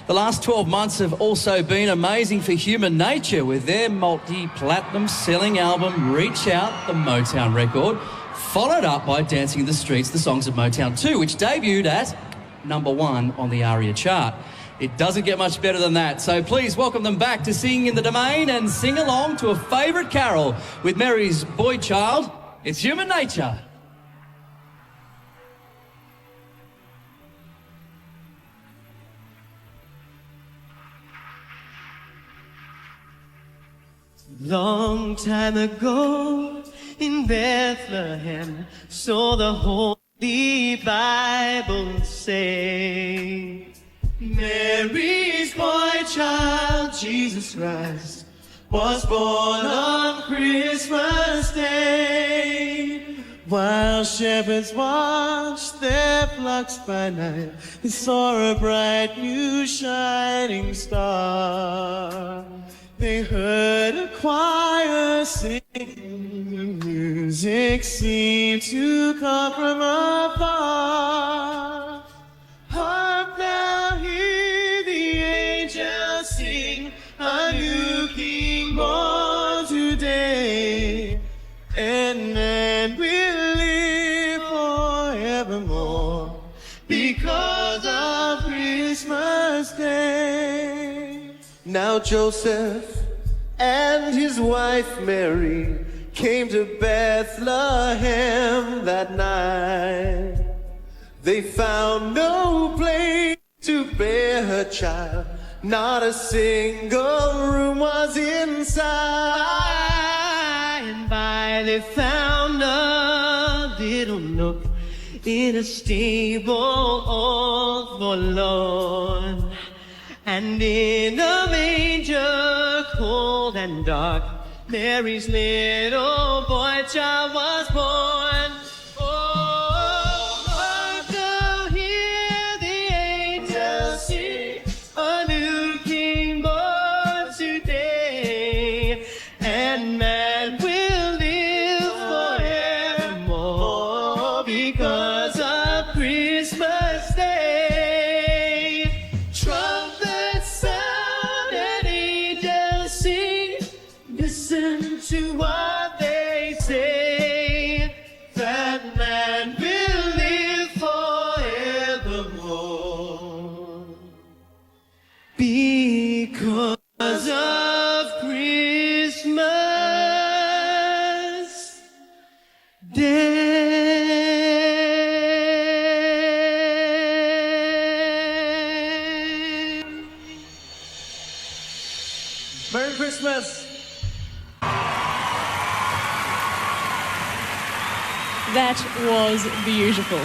The last 12 months have also been amazing for Human Nature with their multi-platinum selling album Reach Out, the Motown record, followed up by Dancing in the Streets, the Songs of Motown 2, which debuted at #1 on the ARIA chart. It doesn't get much better than that, so please welcome them back to Sing in the Domain and sing along to a favourite carol with Mary's boy child. It's Human Nature. Long time ago in Bethlehem, so the Holy Bible say, Mary's boy child, Jesus Christ, was born on Christmas Day. While shepherds watched their flocks by night, they saw a bright new shining star. They heard a choir singing, the music seemed to come from afar. Hark now, hear the angels sing, a new king born today, and man will live forevermore because of Christmas Day. Now Joseph and his wife Mary came to Bethlehem that night. They found no place to bear her child, not a single room was inside. And by they found a little nook in a stable all forlorn. And in a manger cold and dark, Mary's little boy child was born. Oh, hark now, hear the angels sing, a new king born today, and man will live forevermore because of Christmas Day. Listen to what they say, that man will live forevermore because of Christmas Day. Merry Christmas. That was beautiful.